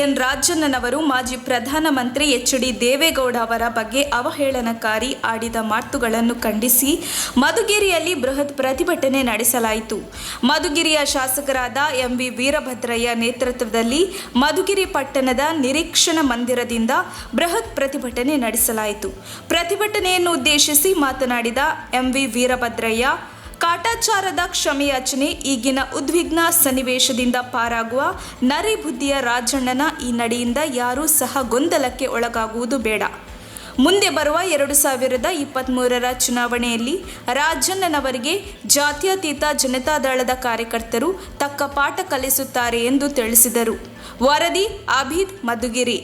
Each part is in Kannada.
ಸಿಎನ್ ರಾಜಣ್ಣನವರು ಮಾಜಿ ಪ್ರಧಾನಮಂತ್ರಿ ಎಚ್.ಡಿ. ದೇವೇಗೌಡ ಅವರ ಬಗ್ಗೆ ಅವಹೇಳನಕಾರಿ ಆಡಿದ ಮಾತುಗಳನ್ನು ಖಂಡಿಸಿ ಮಧುಗಿರಿಯಲ್ಲಿ ಬೃಹತ್ ಪ್ರತಿಭಟನೆ ನಡೆಸಲಾಯಿತು. ಮಧುಗಿರಿಯ ಶಾಸಕರಾದ ಎಂ.ವಿ. ವೀರಭದ್ರಯ್ಯ ನೇತೃತ್ವದಲ್ಲಿ ಮಧುಗಿರಿ ಪಟ್ಟಣದ ನಿರೀಕ್ಷಣಾ ಮಂದಿರದಿಂದ ಬೃಹತ್ ಪ್ರತಿಭಟನೆ ನಡೆಸಲಾಯಿತು. ಪ್ರತಿಭಟನೆಯನ್ನು ಉದ್ದೇಶಿಸಿ ಮಾತನಾಡಿದ ಎಂ.ವಿ. ವೀರಭದ್ರಯ್ಯ, ಕಾಟಾಚಾರದ ಕ್ಷಮೆಯಾಚನೆ ಈಗಿನ ಉದ್ವಿಗ್ನ ಸನ್ನಿವೇಶದಿಂದ ಪಾರಾಗುವ ನರಿಬುದ್ಧಿಯ ರಾಜಣ್ಣನ ಈ ನಡೆಯಿಂದ ಯಾರೂ ಸಹ ಗೊಂದಲಕ್ಕೆ ಒಳಗಾಗುವುದು ಬೇಡ. ಮುಂದೆ ಬರುವ 2023ರ ಚುನಾವಣೆಯಲ್ಲಿ ರಾಜಣ್ಣನವರಿಗೆ ಜಾತ್ಯತೀತ ಜನತಾದಳದ ಕಾರ್ಯಕರ್ತರು ತಕ್ಕ ಪಾಠ ಕಲಿಸುತ್ತಾರೆ ಎಂದು ತಿಳಿಸಿದರು. ವರದಿ ಆಬಿದ್, ಮಧುಗಿರಿ.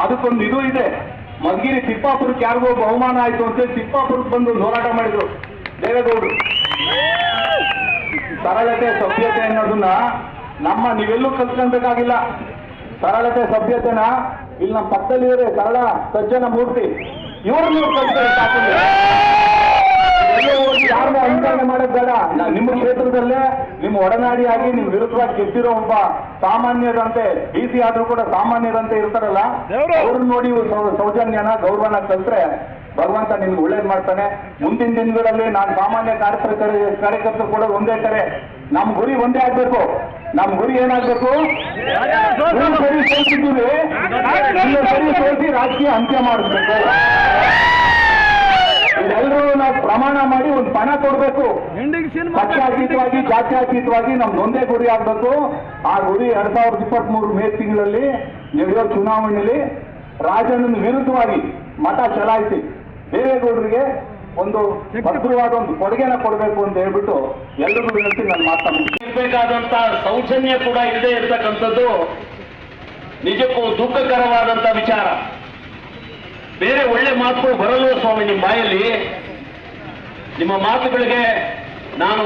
ಅದಕ್ಕೊಂದು ಇದು ಇದೆ. ಮಧುಗಿರಿ ತಿಪ್ಪಾಪುರಕ್ಕೆ ಯಾರಿಗೋ ಬಹುಮಾನ ಆಯ್ತು ಅಂತೇಳಿ ತಿಪ್ಪಾಪುರಕ್ಕೆ ಬಂದು ಹೋರಾಟ ಮಾಡಿದ್ರು ದೇವೇಗೌಡರು. ಸರಳತೆ ಸಭ್ಯತೆ ಅನ್ನೋದನ್ನ ನೀವೆಲ್ಲೂ ಕಲ್ತ್ಕೊಳ್ಬೇಕಾಗಿಲ್ಲ. ಸರಳತೆ ಸಭ್ಯತೆನ ಇಲ್ಲಿ ನಮ್ಮ ಪಕ್ಕದಲ್ಲಿದ್ದಾರೆ ಸರಳ ಸಜ್ಜನ ಮೂರ್ತಿ, ಇವರು ನೀವು ಕಲ್ತ್ಕೊಳ್ಳಿ ಸಾಕು. ಯಾರನ್ನೂ ಅನುಕರಣೆ ಮಾಡೋದು ಬೇಡ. ನಿಮ್ಮ ಕ್ಷೇತ್ರದಲ್ಲೇ ನಿಮ್ಮ ಒಡನಾಡಿಯಾಗಿ ನಿಮ್ ವಿರುದ್ಧವಾಗಿ ಗೆದ್ದಿರೋ ಒಬ್ಬ ಸಾಮಾನ್ಯರಂತೆ ಡಿ.ಸಿ ಆದ್ರೂ ಕೂಡ ಸಾಮಾನ್ಯರಂತೆ ಇರ್ತಾರಲ್ಲ, ಅವ್ರನ್ನ ನೋಡಿ ಸೌಜನ್ಯನ ಗೌರವನ ಕಲ್ತ್ರೆ ಭಗವಂತ ನಿಮ್ಗೆ ಒಳ್ಳೇದ್ ಮಾಡ್ತಾನೆ. ಮುಂದಿನ ದಿನಗಳಲ್ಲಿ ನಾನು ಸಾಮಾನ್ಯ ಕಾರ್ಯಕರ್ತರು ಕೂಡ ಒಂದೇ ಕರೆ. ನಮ್ ಗುರಿ ಒಂದೇ ಆಗ್ಬೇಕು. ನಮ್ ಗುರಿ ಏನಾಗ್ಬೇಕು? ಸರಿ ಸೋಲ್ಸಿದ್ದೀವಿ, ಸರಿ ಸೋಲ್ಸಿ ರಾಜಕೀಯ ಅಂತ್ಯ ಮಾಡಿಸ್ಬೇಕು. ಇದೆಲ್ಲರೂ ನಾವು ಪ್ರಮಾಣ ಮಾಡಿ ಒಂದು ಪಣ ಕೊಡ್ಬೇಕು. ಪಕ್ಷಾತೀತವಾಗಿ ಜಾತ್ಯತೀತವಾಗಿ ನಮ್ದು ಒಂದೇ ಗುರಿ ಆಗ್ಬೇಕು. ಆ ಗುರಿ 2023 ಮೇ ತಿಂಗಳಲ್ಲಿ ನಡೆಯೋ ಚುನಾವಣೆಯಲ್ಲಿ ರಾಜಣ್ಣನ ವಿರುದ್ಧವಾಗಿ ಮತ ಚಲಾಯಿಸಿ ದೇವೇಗೌಡರಿಗೆ ಒಂದು ಭದ್ರವಾದ ಒಂದು ಕೊಡುಗೆನ ಕೊಡಬೇಕು ಅಂತ ಹೇಳ್ಬಿಟ್ಟು ಎಲ್ರಿಗೂ ವಿನಂತಿ ನಾನು ಮಾತಾಡ್ಬೇಕಾದಂತ ಸೌಜನ್ಯ ಕೂಡ ಇಲ್ಲದೆ ಇರ್ತಕ್ಕಂಥದ್ದು ನಿಜಕ್ಕೂ ದುಃಖಕರವಾದಂತ ವಿಚಾರ. ಬೇರೆ ಒಳ್ಳೆ ಮಾತುಗಳು ಬರಲ್ವ ಸ್ವಾಮಿ ನಿಮ್ಮ ಬಾಯಲ್ಲಿ? ನಿಮ್ಮ ಮಾತುಗಳಿಗೆ ನಾನು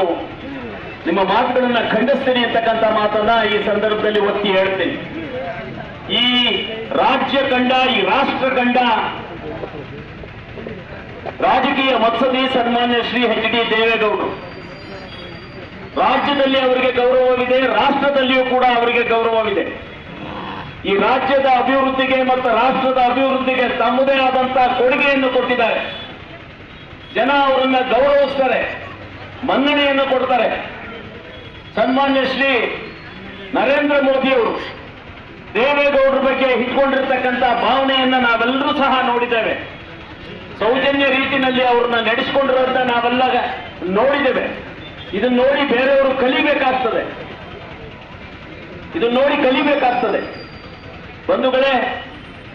ನಿಮ್ಮ ಮಾತುಗಳನ್ನ ಖಂಡಿಸ್ತೀನಿ ಅಂತಕ್ಕಂಥ ಮಾತನ್ನ ಈ ಸಂದರ್ಭದಲ್ಲಿ ಒತ್ತಿ ಹೇಳ್ತೀನಿ. ಈ ರಾಜ್ಯ ಕಂಡ, ಈ ರಾಷ್ಟ್ರ ಕಂಡ ರಾಜಕೀಯ ಮತ್ಸದಿ ಸನ್ಮಾನ್ಯ ಶ್ರೀ ಎಚ್.ಡಿ. ದೇವೇಗೌಡರು ರಾಜ್ಯದಲ್ಲಿ ಅವರಿಗೆ ಗೌರವವಿದೆ, ರಾಷ್ಟ್ರದಲ್ಲಿಯೂ ಕೂಡ ಅವರಿಗೆ ಗೌರವವಿದೆ. ಈ ರಾಜ್ಯದ ಅಭಿವೃದ್ಧಿಗೆ ಮತ್ತು ರಾಷ್ಟ್ರದ ಅಭಿವೃದ್ಧಿಗೆ ತಮ್ಮದೇ ಆದಂತಹ ಕೊಡುಗೆಯನ್ನು ಕೊಟ್ಟಿದ್ದಾರೆ. ಜನ ಅವರನ್ನ ಗೌರವಿಸ್ತಾರೆ, ಮನ್ನಣೆಯನ್ನು ಕೊಡ್ತಾರೆ. ಸನ್ಮಾನ್ಯ ಶ್ರೀ ನರೇಂದ್ರ ಮೋದಿಯವರು ದೇವೇಗೌಡರ ಬಗ್ಗೆ ಇಟ್ಕೊಂಡಿರ್ತಕ್ಕಂಥ ಭಾವನೆಯನ್ನ ನಾವೆಲ್ಲರೂ ಸಹ ನೋಡಿದ್ದೇವೆ. ಸೌಜನ್ಯ ರೀತಿಯಲ್ಲಿ ಅವ್ರನ್ನ ನಡೆಸಿಕೊಂಡಿರೋದನ್ನ ನಾವೆಲ್ಲ ನೋಡಿದ್ದೇವೆ. ಇದನ್ನ ನೋಡಿ ಬೇರೆಯವರು ಕಲಿಬೇಕಾಗ್ತದೆ, ಇದನ್ನ ನೋಡಿ ಕಲಿಬೇಕಾಗ್ತದೆ. ಬಂಧುಗಳೇ,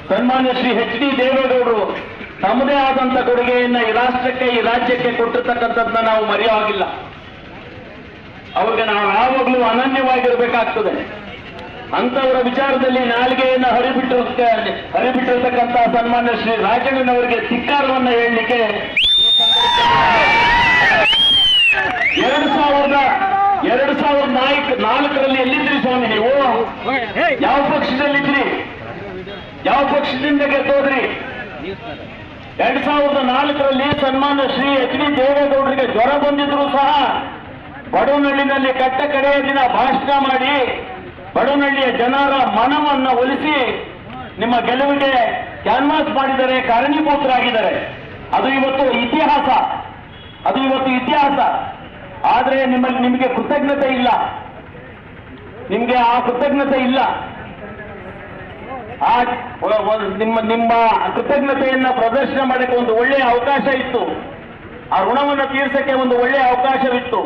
ಸನ್ಮಾನ್ಯ ಶ್ರೀ ಎಚ್.ಡಿ. ದೇವೇಗೌಡರು ತಮ್ಮದೇ ಆದಂತ ಕೊಡುಗೆಯನ್ನ ಈ ರಾಷ್ಟ್ರಕ್ಕೆ, ಈ ರಾಜ್ಯಕ್ಕೆ ಕೊಟ್ಟಿರ್ತಕ್ಕಂಥದ್ದನ್ನ ನಾವು ಮರೆಯೋ ಹಾಗಿಲ್ಲ. ಅವ್ರಿಗೆ ನಾವು ಯಾವಾಗಲೂ ಅನನ್ಯವಾಗಿರ್ಬೇಕಾಗ್ತದೆ. ಅಂತವರ ವಿಚಾರದಲ್ಲಿ ನಾಲಿಗೆಯನ್ನು ಹರಿಬಿಟ್ಟಿರ್ತಕ್ಕಂಥ ಸನ್ಮಾನ್ಯ ಶ್ರೀ ರಾಜಣ್ಣನವರಿಗೆ ಧಿಕ್ಕಾರವನ್ನ ಹೇಳಲಿಕ್ಕೆ 2004ರಲ್ಲಿ ಎಲ್ಲಿದ್ರಿ ಸ್ವಾಮಿ ನೀವು? ಯಾವ ಪಕ್ಷದಲ್ಲಿದ್ರಿ? ಯಾವ ಪಕ್ಷದಿಂದ ಗೆದ್ದೋದ್ರಿ? 2004ರಲ್ಲಿ ಸನ್ಮಾನ್ಯ ಶ್ರೀ ಎಚ್.ಡಿ. ದೇವೇಗೌಡರಿಗೆ ಜ್ವರ ಬಂದಿದ್ರು ಸಹ ಬಡವನಹಳ್ಳಿನಲ್ಲಿ ಕಟ್ಟ ಕಡೆಯ ದಿನ ಭಾಷಣ ಮಾಡಿ ಬಡವನಹಳ್ಳಿಯ ಜನರ ಮನವನ್ನ ಒಲಿಸಿ ನಿಮ್ಮ ಗೆಲುವಿಗೆ ಕ್ಯಾನ್ವಾಸ್ ಮಾಡಿದರೆ, ಕಾರಣೀಭೂತರಾಗಿದ್ದಾರೆ. ಅದು ಇವತ್ತು ಇತಿಹಾಸ. ಆದ್ರೆ ನಿಮಗೆ ಕೃತಜ್ಞತೆ ಇಲ್ಲ. ನಿಮ್ಗೆ ಆ ಕೃತಜ್ಞತೆ ಇಲ್ಲ. ನಿಮ್ಮ ಕೃತಜ್ಞತೆಯನ್ನ ಪ್ರದರ್ಶನ ಮಾಡಕ್ಕೆ ಒಂದು ಒಳ್ಳೆಯ ಅವಕಾಶ ಇತ್ತು. ಆ ಋಣವನ್ನು ತೀರ್ಸಕ್ಕೆ ಒಂದು ಒಳ್ಳೆಯ ಅವಕಾಶವಿತ್ತು.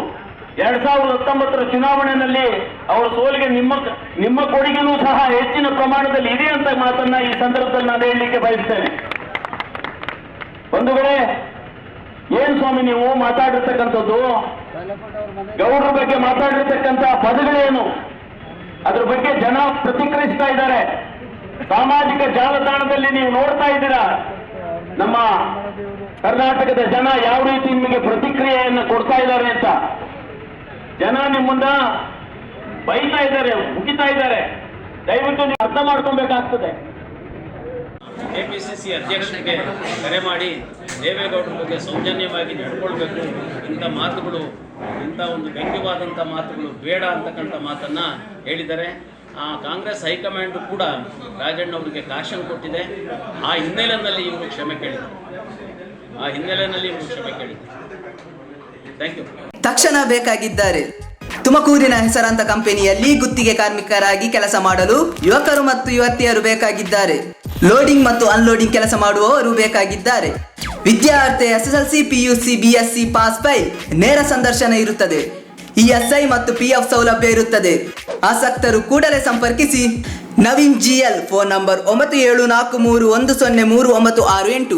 2019ರ ಚುನಾವಣೆಯಲ್ಲಿ ಅವರ ಸೋಲಿಗೆ ನಿಮ್ಮ ಕೊಡುಗೆನೂ ಸಹ ಹೆಚ್ಚಿನ ಪ್ರಮಾಣದಲ್ಲಿ ಇದೆ ಅಂತ ಮಾತನ್ನ ಈ ಸಂದರ್ಭದಲ್ಲಿ ನಾನು ಹೇಳಲಿಕ್ಕೆ ಬಯಸ್ತೇನೆ. ಬಂಧುಗಳೇ, ಏನ್ ಸ್ವಾಮಿ ನೀವು ಮಾತಾಡಿರ್ತಕ್ಕಂಥದ್ದು? ಗೌಡರ ಬಗ್ಗೆ ಮಾತಾಡಿರ್ತಕ್ಕಂಥ ಪದಗಳೇನು? ಅದ್ರ ಬಗ್ಗೆ ಜನ ಪ್ರತಿಕ್ರಿಯಿಸ್ತಾ ಇದ್ದಾರೆ. ಸಾಮಾಜಿಕ ಜಾಲತಾಣದಲ್ಲಿ ನೀವು ನೋಡ್ತಾ ಇದ್ದೀರಾ ನಮ್ಮ ಕರ್ನಾಟಕದ ಜನ ಯಾವ ರೀತಿ ನಿಮಗೆ ಪ್ರತಿಕ್ರಿಯೆಯನ್ನು ಕೊಡ್ತಾ ಇದ್ದಾರೆ ಅಂತ. ಜನ ನಿಮ್ಮನ್ನ ಬೈತಾ ಇದ್ದಾರೆ, ಮುಗಿತಾ ಇದ್ದಾರೆ. ದಯವಿಟ್ಟು ನೀವು ಅರ್ಥ ಮಾಡ್ಕೊಬೇಕಾಗ್ತದೆ. ಕೆಪಿಸಿಸಿ ಅಧ್ಯಕ್ಷರಿಗೆ ಕರೆ ಮಾಡಿ ದೇವೇಗೌಡರ ಬಗ್ಗೆ ಸೌಜನ್ಯವಾಗಿ ನಡ್ಕೊಳ್ಬೇಕು, ಇಂಥ ಮಾತುಗಳು, ಇಂಥ ಒಂದು ವ್ಯಂಗ್ಯವಾದಂಥ ಮಾತುಗಳು ಬೇಡ ಅಂತಕ್ಕಂಥ ಮಾತನ್ನ ಹೇಳಿದ್ದಾರೆ. ಕಾಂಗ್ರೆಸ್ ಹೈಕಮಾಂಡ್ ಕೂಡ ರಾಜಣ್ಣವರಿಗೆ ಕಾಶನ್ ಕೊಟ್ಟಿದೆ. ಆ ಹಿನ್ನೆಲೆಯಲ್ಲಿ ಇವರು ಕ್ಷಮೆ ಕೇಳಿದ್ದಾರೆ. Thank you. ತಕ್ಷಣ ಬೇಕಾಗಿದ್ದಾರೆ. ತುಮಕೂರಿನ ಹೆಸರಾಂತ ಕಂಪನಿಯಲ್ಲಿ ಗುತ್ತಿಗೆ ಕಾರ್ಮಿಕರಾಗಿ ಕೆಲಸ ಮಾಡಲು ಯುವಕರು ಮತ್ತು ಯುವತಿಯರು ಬೇಕಾಗಿದ್ದಾರೆ. ಲೋಡಿಂಗ್ ಮತ್ತು ಅನ್ಲೋಡಿಂಗ್ ಕೆಲಸ ಮಾಡುವವರು ಬೇಕಾಗಿದ್ದಾರೆ. ವಿದ್ಯಾರ್ಥಿ SSLC, PUC, BSc pass file. ನೇರ ಸಂದರ್ಶನ ಇರುತ್ತದೆ. ESI ಮತ್ತು PF ಸೌಲಭ್ಯ ಇರುತ್ತದೆ. ಆಸಕ್ತರು ಕೂಡಲೇ ಸಂಪರ್ಕಿಸಿ. Naveen GL, phone number 9743103968.